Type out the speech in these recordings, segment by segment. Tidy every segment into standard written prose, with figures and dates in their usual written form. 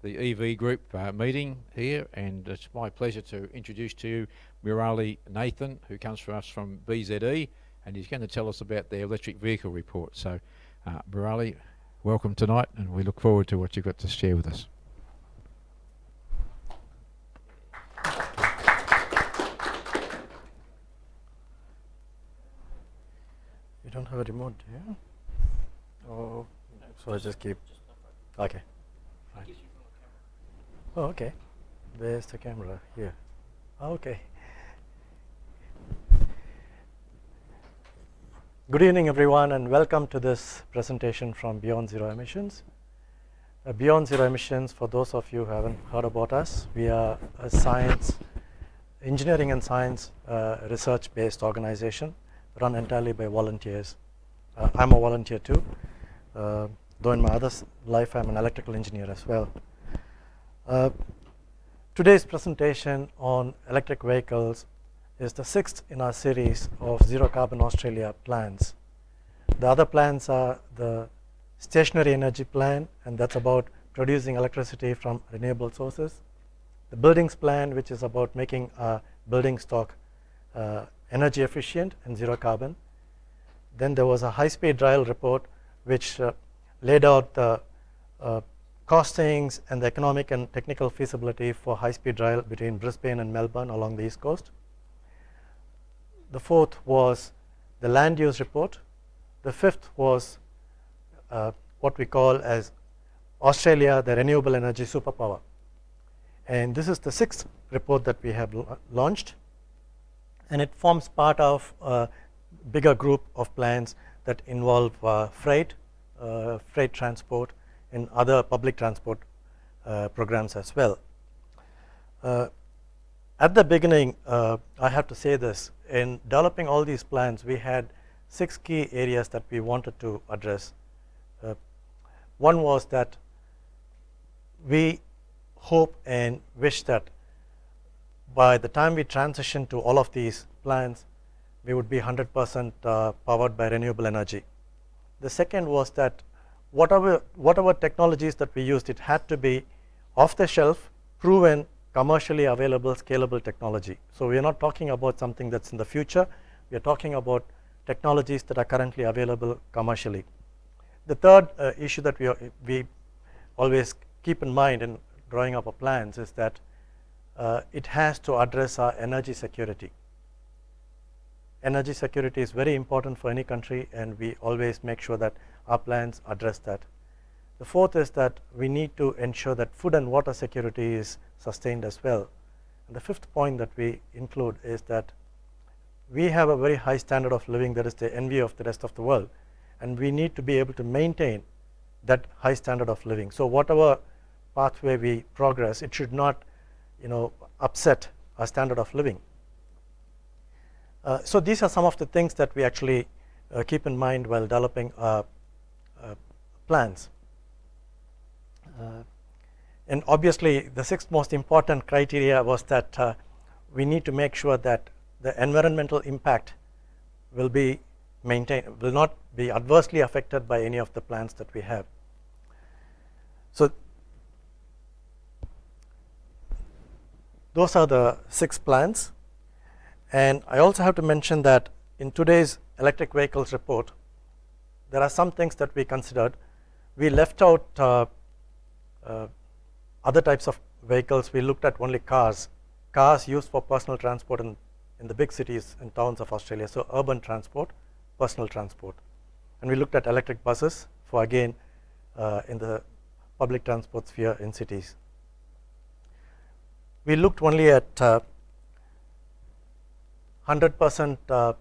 the EV group meeting here, and it's my pleasure to introduce to you Murali Nathan, who comes from us from BZE, and he's going to tell us about their electric vehicle report. So Murali, welcome tonight, and we look forward to what you've got to share with us. You don't have a remote, do you? Oh, so I just keep. Okay. Fine. Oh, okay. Where's the camera? Here. Okay. Good evening, everyone, and welcome to this presentation from Beyond Zero Emissions. Beyond Zero Emissions, for those of you who haven't heard about us, we are a engineering and science research-based organization run entirely by volunteers. I'm a volunteer too, though in my other life I'm an electrical engineer as well. Today's presentation on electric vehicles is the 6th in our series of Zero Carbon Australia plans. The other plans are the stationary energy plan, and that's about producing electricity from renewable sources. The buildings plan, which is about making our building stock energy efficient and zero carbon. Then there was a high-speed rail report which laid out the costings and the economic and technical feasibility for high-speed rail between Brisbane and Melbourne along the east coast. The fourth was the land use report. The fifth was what we call as Australia, the renewable energy superpower. And this is the 6th report that we have launched. And it forms part of a bigger group of plans that involve freight transport, and other public transport programs as well. At the beginning, I have to say this, in developing all these plans, we had 6 key areas that we wanted to address. One was that we hope and wish that by the time we transition to all of these plans, we would be 100% powered by renewable energy. The second was that whatever technologies that we used, it had to be off-the-shelf, proven, commercially available, scalable technology. So we are not talking about something that's in the future. We are talking about technologies that are currently available commercially. The third issue that we always keep in mind in drawing up our plans is that it has to address our energy security. Energy security is very important for any country, and we always make sure that our plans address that. The fourth is that we need to ensure that food and water security is sustained as well. And the fifth point that we include is that we have a very high standard of living that is the envy of the rest of the world, and we need to be able to maintain that high standard of living. So whatever pathway we progress, it should not upset our standard of living. So these are some of the things that we actually keep in mind while developing our plans. And obviously, the 6th most important criteria was that we need to make sure that the environmental impact will be maintained, will not be adversely affected by any of the plans that we have. So those are the 6 plans. And I also have to mention that in today's electric vehicles report, there are some things that we considered. We left out other types of vehicles. We looked at only cars used for personal transport in the big cities and towns of Australia, so urban transport, personal transport. And we looked at electric buses for, again, in the public transport sphere in cities. We looked only at 100%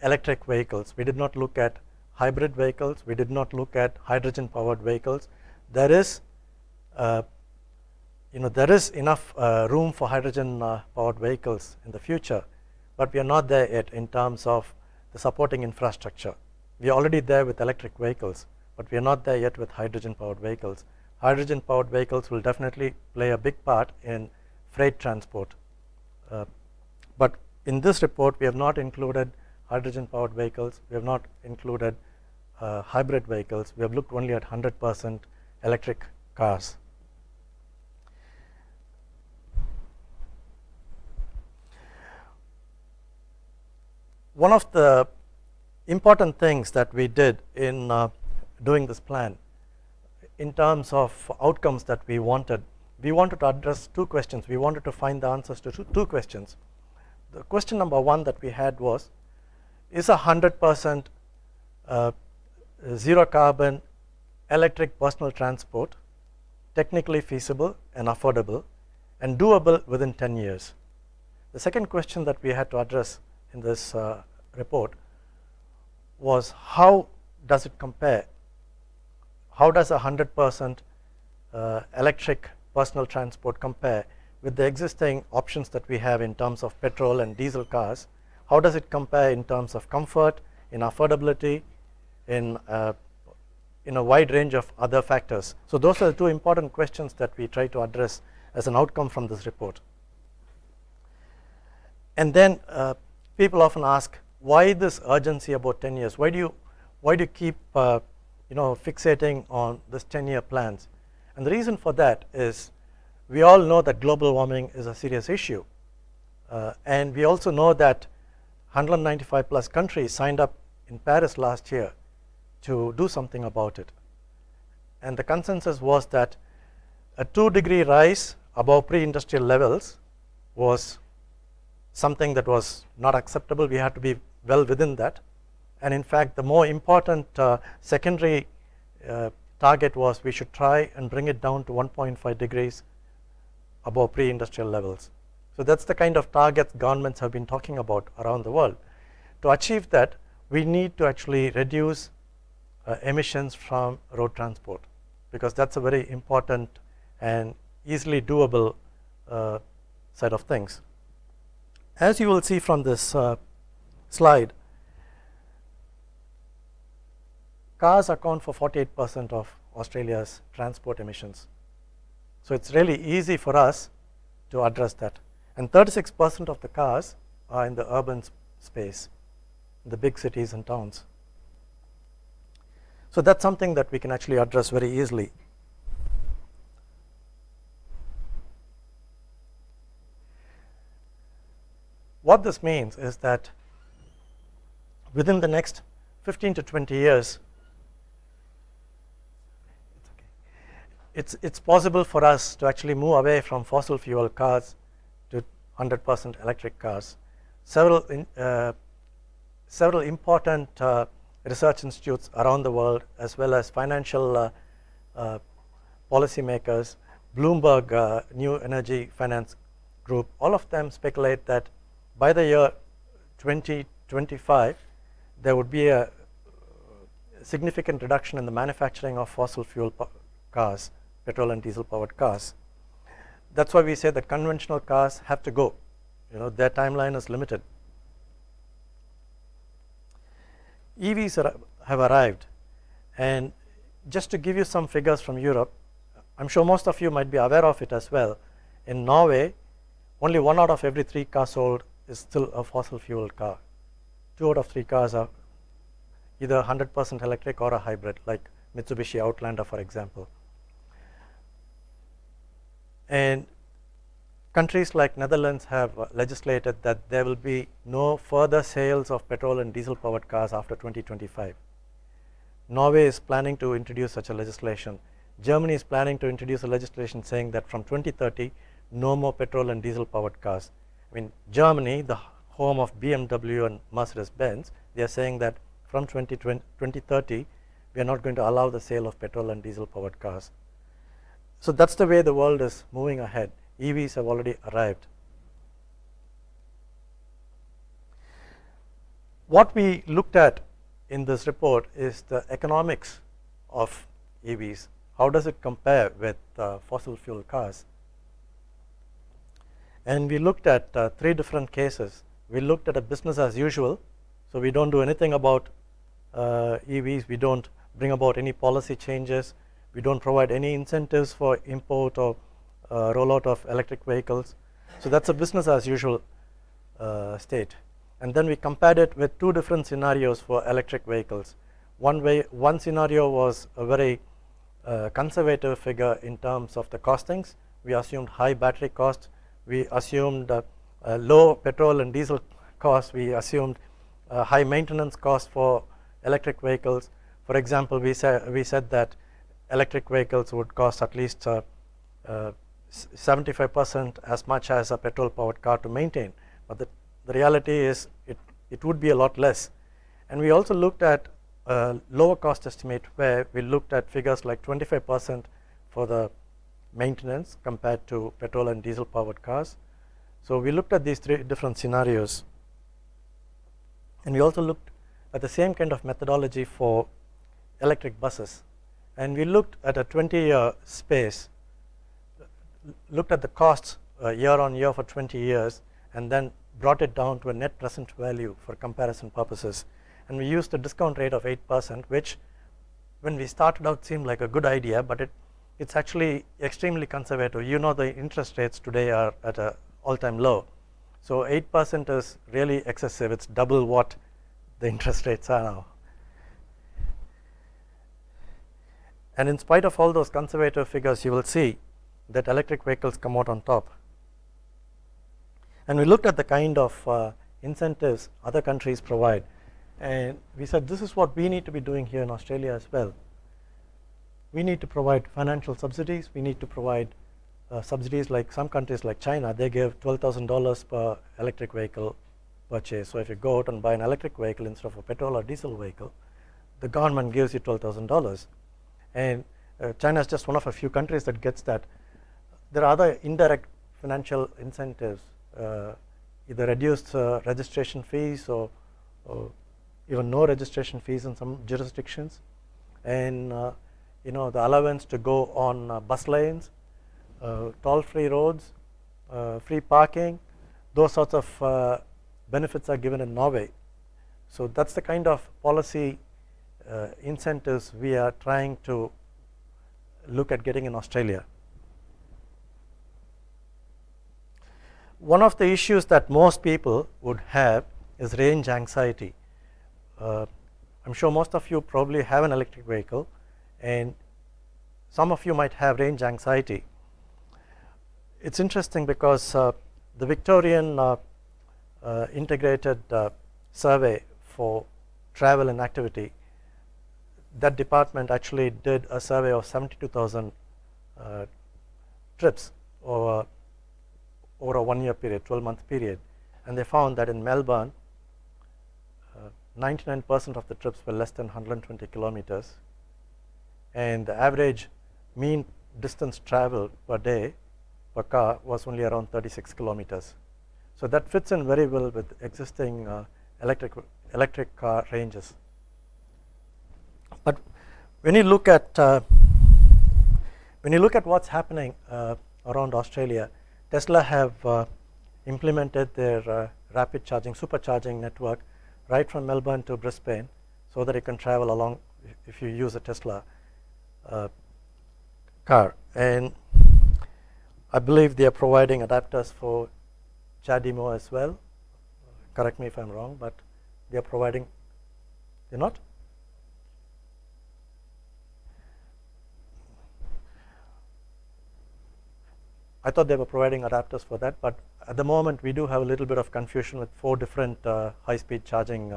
electric vehicles. We did not look at hybrid vehicles. We did not look at hydrogen-powered vehicles. There is enough room for hydrogen-powered vehicles in the future, but we are not there yet in terms of the supporting infrastructure. We are already there with electric vehicles, but we are not there yet with hydrogen-powered vehicles. Hydrogen-powered vehicles will definitely play a big part in freight transport. But in this report, we have not included hydrogen-powered vehicles. We have not included hybrid vehicles. We have looked only at 100% electric cars. one of the important things that we did in doing this plan in terms of outcomes that we wanted to address two questions. We wanted to find the answers to two questions. The question number one that we had was, is 100% zero carbon electric personal transport technically feasible and affordable and doable within 10 years? The second question that we had to address in this report was, how does it compare? How does 100% electric personal transport compare with the existing options that we have in terms of petrol and diesel cars? How does it compare in terms of comfort, in affordability, in a wide range of other factors? So those are the two important questions that we try to address as an outcome from this report. And then people often ask, why this urgency about 10 years? Why do you keep fixating on this 10-year plans? And the reason for that is, we all know that global warming is a serious issue, and we also know that 195 plus countries signed up in Paris last year to do something about it. And the consensus was that a 2-degree rise above pre-industrial levels was something that was not acceptable. We had to be well within that. And in fact, the more important secondary target was, we should try and bring it down to 1.5 degrees above pre-industrial levels. So that's the kind of targets governments have been talking about around the world. To achieve that, we need to actually reduce emissions from road transport, because that's a very important and easily doable side of things. As you will see from this slide, cars account for 48% of Australia's transport emissions. So it's really easy for us to address that. And 36% of the cars are in the urban space, in the big cities and towns. So that's something that we can actually address very easily. What this means is that within the next 15 to 20 years, it's possible for us to actually move away from fossil fuel cars to 100% electric cars. Several important research institutes around the world, as well as financial policymakers, Bloomberg New Energy Finance Group, all of them speculate that by the year 2025, there would be a significant reduction in the manufacturing of fossil fuel cars, petrol and diesel powered cars. That's why we say that conventional cars have to go. Their timeline is limited. EVs have arrived, and just to give you some figures from Europe, I'm sure most of you might be aware of it as well. In Norway, only 1 out of every 3 cars sold is still a fossil fuel car. 2 out of 3 cars are either 100% electric or a hybrid, like Mitsubishi Outlander, for example. And countries like Netherlands have legislated that there will be no further sales of petrol and diesel powered cars after 2025. Norway is planning to introduce such a legislation. Germany is planning to introduce a legislation saying that from 2030, no more petrol and diesel powered cars. I mean, Germany, the home of BMW and Mercedes-Benz, they are saying that from 2030, we are not going to allow the sale of petrol and diesel powered cars. So that's the way the world is moving ahead. EVs have already arrived. What we looked at in this report is the economics of EVs. How does it compare with fossil fuel cars? And we looked at 3 different cases. We looked at a business as usual. So we don't do anything about EVs. We don't bring about any policy changes. We don't provide any incentives for import or rollout of electric vehicles. So that's a business as usual state. And then we compared it with 2 different scenarios for electric vehicles. One scenario was a very conservative figure in terms of the costings. We assumed high battery costs. We assumed low petrol and diesel costs. We assumed high maintenance costs for electric vehicles. For example, we said that electric vehicles would cost at least 75% as much as a petrol-powered car to maintain. But the reality is it would be a lot less. And we also looked at lower cost estimate, where we looked at figures like 25% for the maintenance compared to petrol and diesel powered cars. So we looked at these three different scenarios. And we also looked at the same kind of methodology for electric buses. And we looked at a 20-year space, looked at the costs year on year for 20 years, and then brought it down to a net present value for comparison purposes. And we used a discount rate of 8%, which when we started out seemed like a good idea, but it's actually extremely conservative. You know, the interest rates today are at an all-time low. So 8% is really excessive. It's double what the interest rates are now. And in spite of all those conservative figures, you will see that electric vehicles come out on top. And we looked at the kind of incentives other countries provide. And we said, this is what we need to be doing here in Australia as well. We need to provide financial subsidies. We need to provide subsidies, like some countries like China. They give $12,000 per electric vehicle purchase. So if you go out and buy an electric vehicle instead of a petrol or diesel vehicle, the government gives you $12,000. And China is just one of a few countries that gets that. There are other indirect financial incentives, either reduced registration fees or even no registration fees in some jurisdictions, and the allowance to go on bus lanes, toll-free roads, free parking. Those sorts of benefits are given in Norway. So that's the kind of policy incentives we are trying to look at getting in Australia. One of the issues that most people would have is range anxiety. I'm sure most of you probably have an electric vehicle, and some of you might have range anxiety. It's interesting because the Victorian integrated survey for travel and activity, that department actually did a survey of 72,000 trips over a 1-year period, 12-month period, and they found that in Melbourne, 99% of the trips were less than 120 kilometers, and the average mean distance traveled per day per car was only around 36 kilometers. So that fits in very well with existing electric car ranges. But when you look at what's happening around Australia, Tesla have implemented their rapid charging, supercharging network right from Melbourne to Brisbane, so that you can travel along if you use a Tesla car. And I believe they are providing adapters for CHAdeMO as well. Correct me if I'm wrong, but they are providing. They're not? I thought they were providing adapters for that, but at the moment we do have a little bit of confusion with 4 different high-speed charging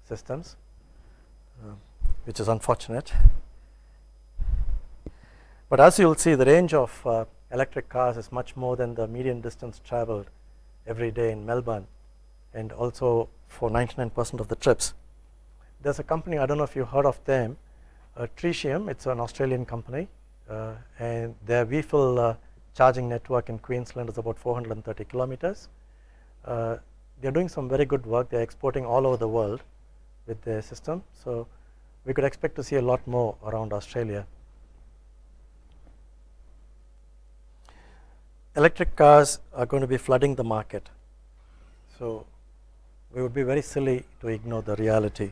systems, which is unfortunate. But as you'll see, the range of electric cars is much more than the median distance traveled every day in Melbourne, and also for 99% of the trips. There's a company, I don't know if you heard of them, Tritium. It's an Australian company, and their refill charging network in Queensland is about 430 kilometers. They're doing some very good work. They're exporting all over the world with their system. So we could expect to see a lot more around Australia. Electric cars are going to be flooding the market. So we would be very silly to ignore the reality.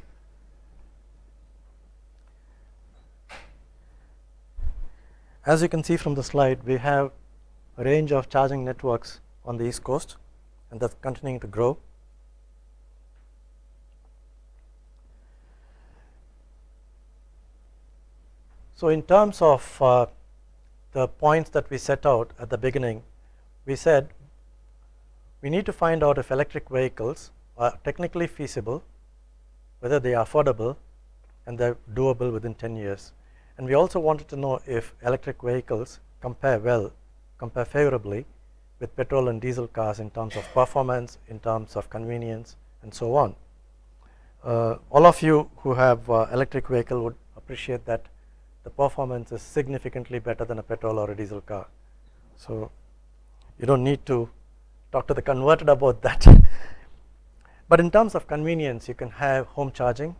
As you can see from the slide, we have a range of charging networks on the East Coast, and that's continuing to grow. So in terms of the points that we set out at the beginning, we said we need to find out if electric vehicles are technically feasible whether they are affordable and they're doable within 10 years. And we also wanted to know if electric vehicles compare favorably with petrol and diesel cars in terms of performance, in terms of convenience, and so on. All of you who have electric vehicle would appreciate that the performance is significantly better than a petrol or a diesel car. So you don't need to talk to the converted about that. But in terms of convenience, you can have home charging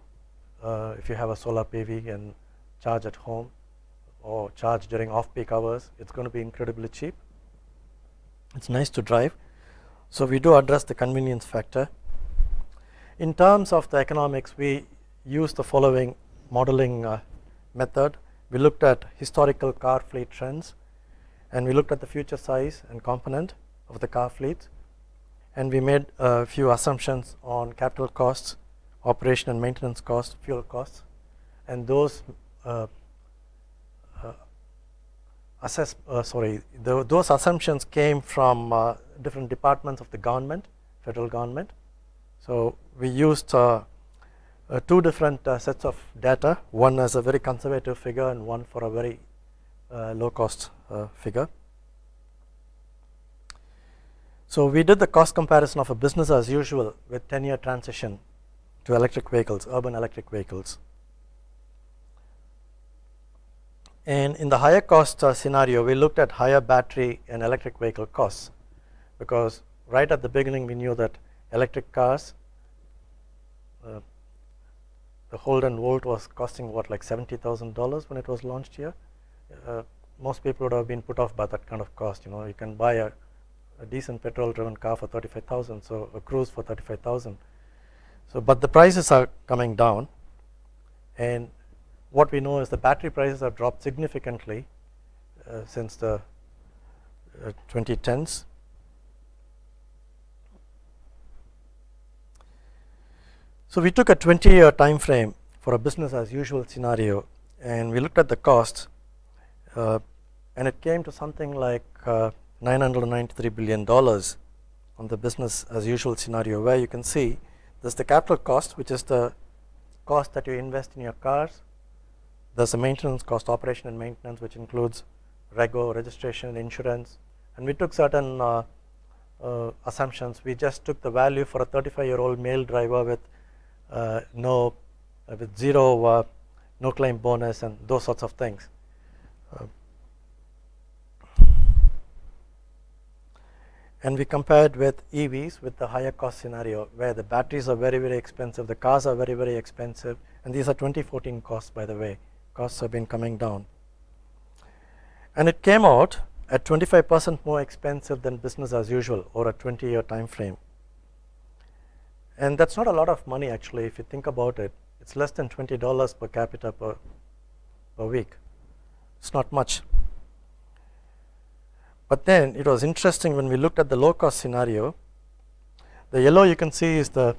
if you have a solar PV and charge at home or charge during off-peak hours. It's going to be incredibly cheap. It's nice to drive. So we do address the convenience factor. In terms of the economics, we use the following modeling method. We looked at historical car fleet trends, and we looked at the future size and component of the car fleet, and we made a few assumptions on capital costs, operation and maintenance costs, fuel costs, and those those assumptions came from different departments of the government, federal government. So we used two different sets of data, one as a very conservative figure and one for a very low cost figure. So we did the cost comparison of a business as usual with 10-year transition to electric vehicles, urban electric vehicles. And in the higher cost scenario, we looked at higher battery and electric vehicle costs, because right at the beginning we knew that electric cars, the Holden Volt was costing what, like $70,000 when it was launched here. Most people would have been put off by that kind of cost. You can buy a decent petrol-driven car for $35,000, so a Cruise for $35,000. So, but the prices are coming down, and what we know is the battery prices have dropped significantly since the 2010s. So we took a 20-year time frame for a business as usual scenario, and we looked at the costs, and it came to something like $993 billion on the business as usual scenario, where you can see there's the capital cost, which is the cost that you invest in your cars. There's a maintenance cost, operation and maintenance, which includes rego, registration, insurance, and we took certain assumptions. We just took the value for a 35-year-old male driver with zero no claim bonus and those sorts of things. And we compared with EVs with the higher cost scenario, where the batteries are very, very expensive, the cars are very, very expensive, and these are 2014 costs, by the way. Costs have been coming down. And it came out at 25% more expensive than business as usual over a 20-year time frame. And that's not a lot of money, actually, if you think about it. It's less than $20 per capita per week. It's not much. But then it was interesting when we looked at the low cost scenario. The yellow you can see is the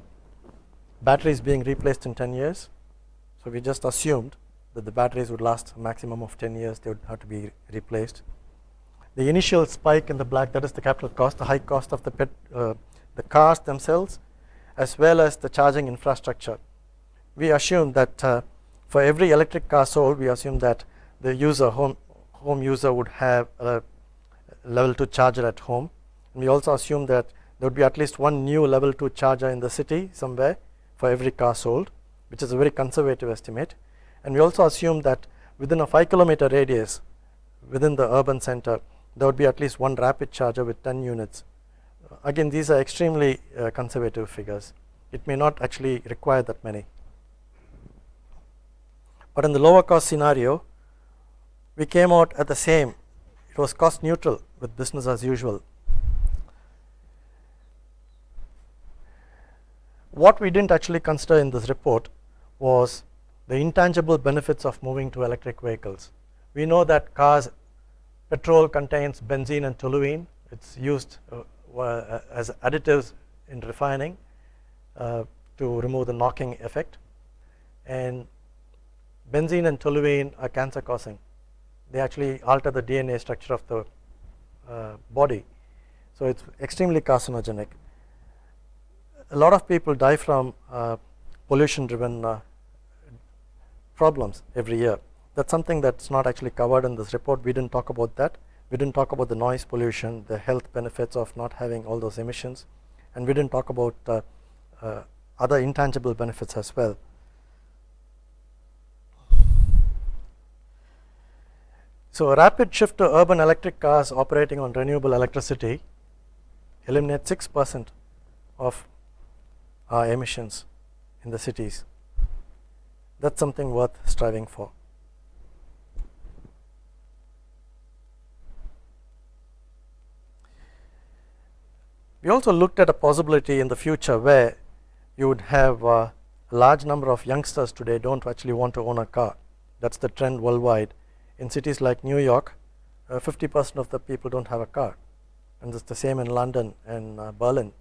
batteries being replaced in 10 years. So we just assumed that the batteries would last a maximum of 10 years, they would have to be replaced. The initial spike in the black, that is the capital cost, the high cost of the cars themselves, as well as the charging infrastructure. We assume that for every electric car sold, we assume that the home user would have a level 2 charger at home. And we also assume that there would be at least one new level 2 charger in the city somewhere for every car sold, which is a very conservative estimate. And we also assume that within a 5-kilometer radius within the urban center, there would be at least one rapid charger with 10 units. Again, these are extremely conservative figures. It may not actually require that many. But in the lower cost scenario, we came out at the same. It was cost neutral with business as usual. What we didn't actually consider in this report was the intangible benefits of moving to electric vehicles. We know that petrol contains benzene and toluene. It's used as additives in refining to remove the knocking effect. And benzene and toluene are cancer causing. They actually alter the DNA structure of the body. So it's extremely carcinogenic. A lot of people die from pollution-driven problems every year. That's something that's not actually covered in this report. We didn't talk about that. We didn't talk about the noise pollution, the health benefits of not having all those emissions, and we didn't talk about other intangible benefits as well. So a rapid shift to urban electric cars operating on renewable electricity eliminates 6% of our emissions in the cities. That's something worth striving for. We also looked at a possibility in the future where you would have a large number of youngsters today don't actually want to own a car. That's the trend worldwide. In cities like New York, 50% of the people don't have a car, and it's the same in London and Berlin.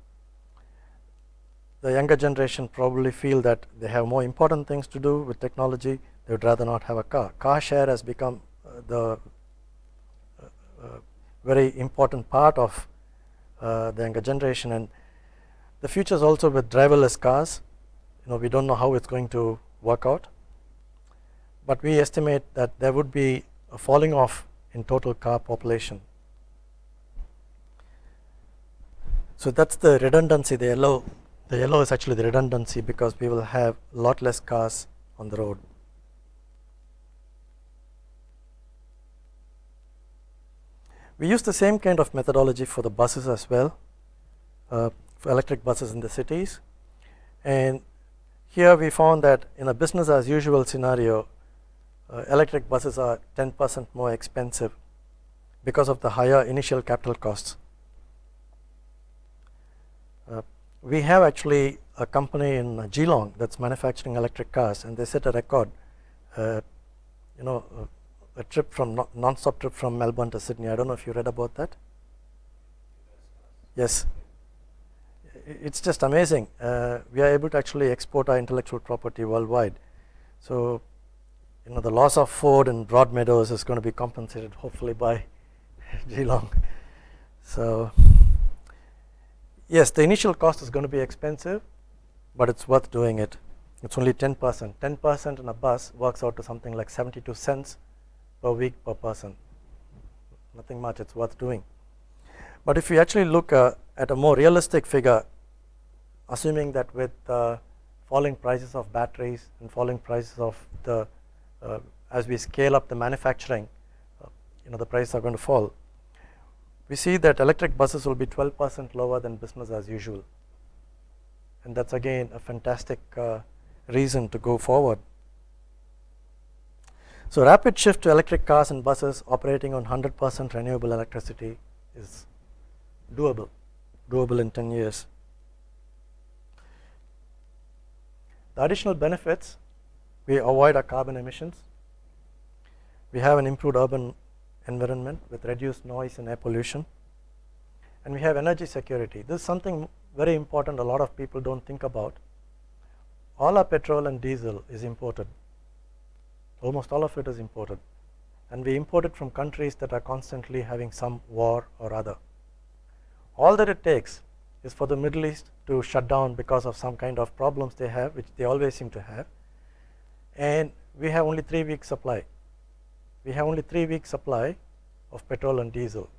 The younger generation probably feel that they have more important things to do with technology. They would rather not have a car. Car share has become the very important part of the younger generation, and the future is also with driverless cars. We don't know how it's going to work out, but we estimate that there would be a falling off in total car population. So that's the redundancy. The yellow is actually the redundancy, because we will have a lot less cars on the road. We use the same kind of methodology for the buses as well, for electric buses in the cities. And here we found that in a business as usual scenario, electric buses are 10% more expensive because of the higher initial capital costs. We have actually a company in Geelong that's manufacturing electric cars, and they set a record. A trip from non-stop trip from Melbourne to Sydney. I don't know if you read about that. Yes, it's just amazing. We are able to actually export our intellectual property worldwide. So, the loss of Ford and Broadmeadows is going to be compensated hopefully by Geelong. So, yes, the initial cost is going to be expensive, but it's worth doing it. It's only 10%. 10% in a bus works out to something like 72 cents per week per person. Nothing much, it's worth doing. But if you actually look at a more realistic figure, assuming that with falling prices of batteries and falling prices of the as we scale up the manufacturing, the prices are going to fall. We see that electric buses will be 12% lower than business as usual, and that's again a fantastic reason to go forward. So rapid shift to electric cars and buses operating on 100% renewable electricity is doable in 10 years. The additional benefits: we avoid our carbon emissions, we have an improved urban environment with reduced noise and air pollution, and we have energy security. This is something very important a lot of people don't think about. All our petrol and diesel is imported. Almost all of it is imported, and we import it from countries that are constantly having some war or other. All that it takes is for the Middle East to shut down because of some kind of problems they have, which they always seem to have, and we have only 3 weeks supply. We have only 3 weeks supply of petrol and diesel.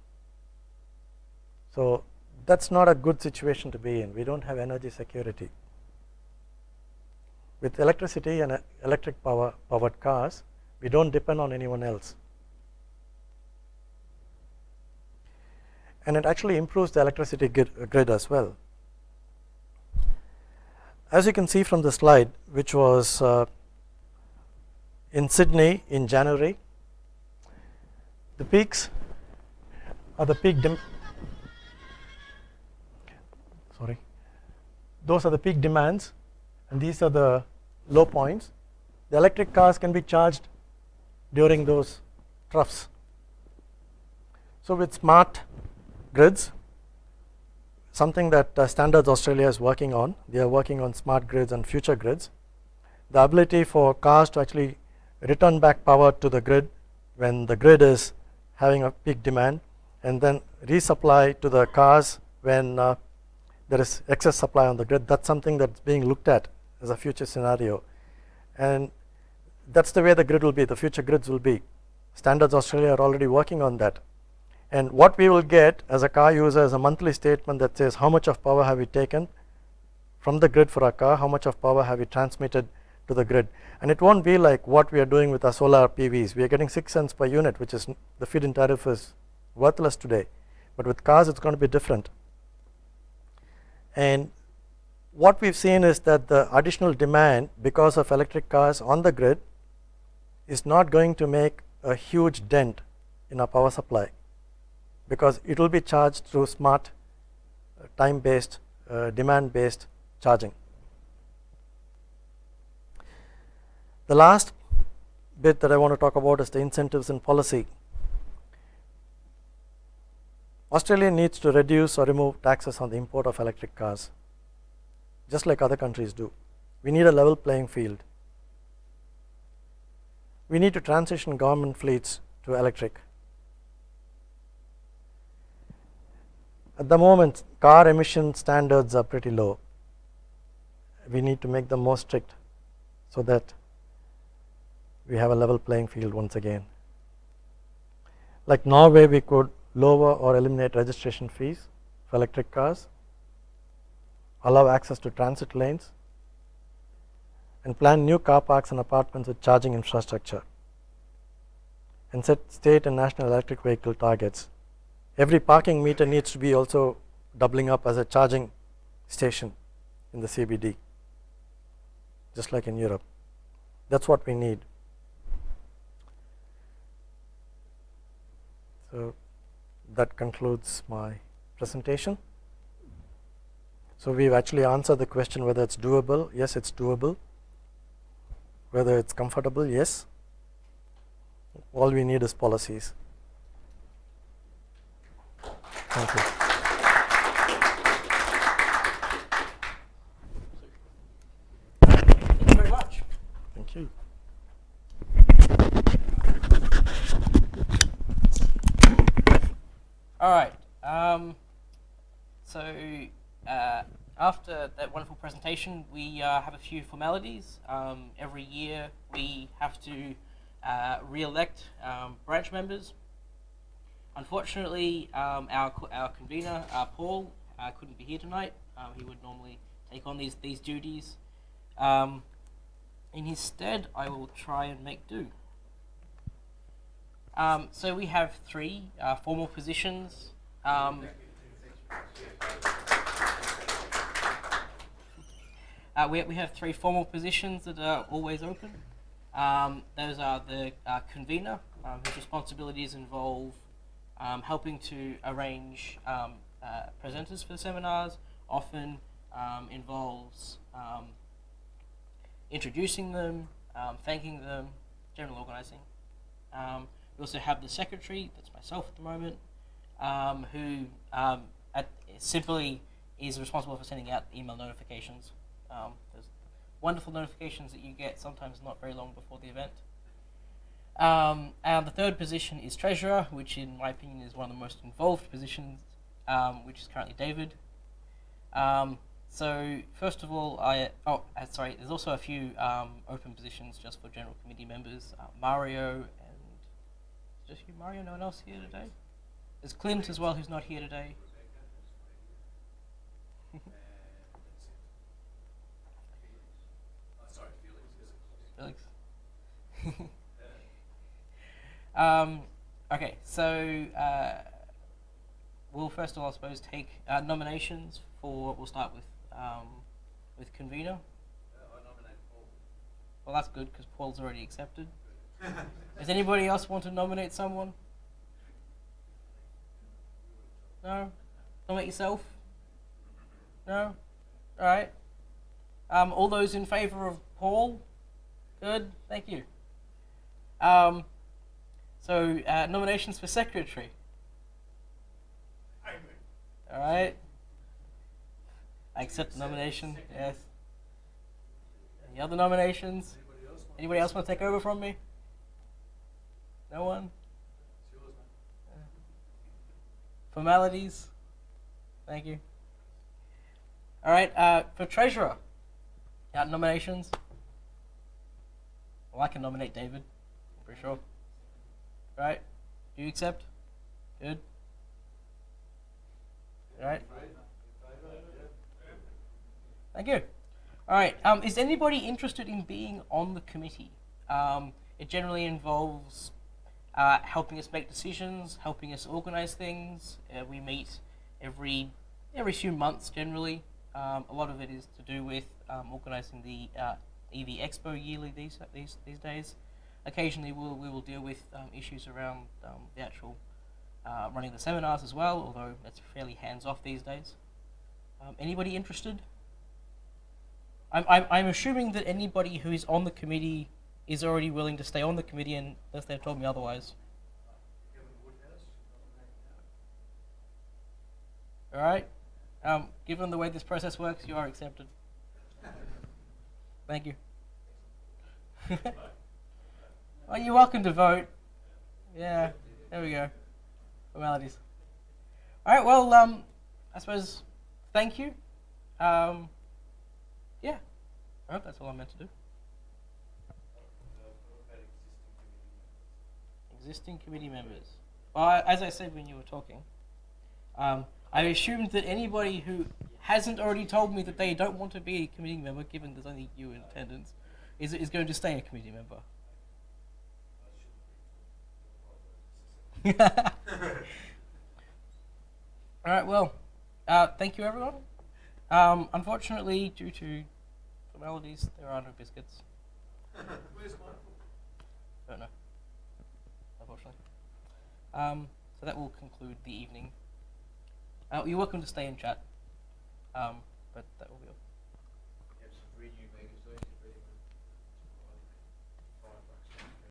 So that's not a good situation to be in. We don't have energy security. With electricity and electric powered cars, we don't depend on anyone else. And it actually improves the electricity grid as well. As you can see from the slide, which was in Sydney in January, the peaks are the those are the peak demands, and these are the low points. The electric cars can be charged during those troughs. So with smart grids, something that Standards Australia is working on, they are working on smart grids and future grids. The ability for cars to actually return back power to the grid when the grid is having a peak demand, and then resupply to the cars when there is excess supply on the grid. That's something that's being looked at as a future scenario. And that's the way the grid will be, the future grids will be. Standards Australia are already working on that. And what we will get as a car user is a monthly statement that says how much of power have we taken from the grid for our car, how much of power have we transmitted to the grid. And it won't be like what we are doing with our solar PVs. We are getting 6 cents per unit, which is the feed-in tariff is worthless today. But with cars, it's going to be different. And what we've seen is that the additional demand because of electric cars on the grid is not going to make a huge dent in our power supply, because it will be charged through smart, time-based, demand-based charging. The last bit that I want to talk about is the incentives and policy. Australia needs to reduce or remove taxes on the import of electric cars, just like other countries do. We need a level playing field. We need to transition government fleets to electric. At the moment, car emission standards are pretty low. We need to make them more strict so that we have a level playing field once again. Like Norway, we could lower or eliminate registration fees for electric cars, allow access to transit lanes, and plan new car parks and apartments with charging infrastructure, and set state and national electric vehicle targets. Every parking meter needs to be also doubling up as a charging station in the CBD, just like in Europe. That's what we need. So that concludes my presentation. So we've actually answered the question whether it's doable. Yes, it's doable. Whether it's comfortable, yes. All we need is policies. Thank you. Thank you very much. Thank you. All right. After that wonderful presentation, we have a few formalities. Every year we have to re-elect branch members. Unfortunately, our convener, Paul, couldn't be here tonight. He would normally take on these duties. In his stead, I will try and make do. So we have 3 formal positions. We have 3 formal positions that are always open. Those are the convener, whose responsibilities involve helping to arrange presenters for the seminars, often involves introducing them, thanking them, general organizing. We also have the secretary, that's myself at the moment, who simply is responsible for sending out email notifications. There's wonderful notifications that you get, sometimes not very long before the event. And the third position is treasurer, which in my opinion is one of the most involved positions, which is currently David. So first of all, there's also a few open positions just for general committee members. Mario and just you, Mario. No one else here today. There's Clint as well, who's not here today. Felix. Okay, so we'll first of all, I suppose, take nominations for. We'll start with convener. I nominate Paul. Well, that's good because Paul's already accepted. Does anybody else want to nominate someone? No? Nominate yourself? No? All right. All those in favour of Paul? Good, thank you. So nominations for secretary. All right. I accept the nomination. Yes. Any other nominations? Anybody else want to take over from me? No one? Formalities? Thank you. All right, for treasurer, Nominations? Well, I can nominate David. I'm pretty sure. Right? Do you accept? Good. All right. Thank you. All right. Is anybody interested in being on the committee? It generally involves helping us make decisions, helping us organize things. We meet every few months generally. A lot of it is to do with organizing the EV Expo yearly these days. Occasionally, we will deal with issues around the actual running the seminars as well, although that's fairly hands-off these days. Anybody interested? I'm assuming that anybody who is on the committee is already willing to stay on the committee unless they've told me otherwise. All right. Given the way this process works, you are accepted. Thank you. Well, you're welcome to vote. Yeah, there we go. Formalities. All right, well, I suppose, thank you. Yeah, I hope that's all I meant to do. Existing committee members. Well, as I said when you were talking, I assumed that anybody who hasn't already told me that they don't want to be a committee member, given there's only you in attendance, is going to stay a committee member. All right, well, thank you, everyone. Unfortunately, due to formalities, there are no biscuits. Where's Michael? Don't know, unfortunately. So that will conclude the evening. You're welcome to stay and chat, but that will be all.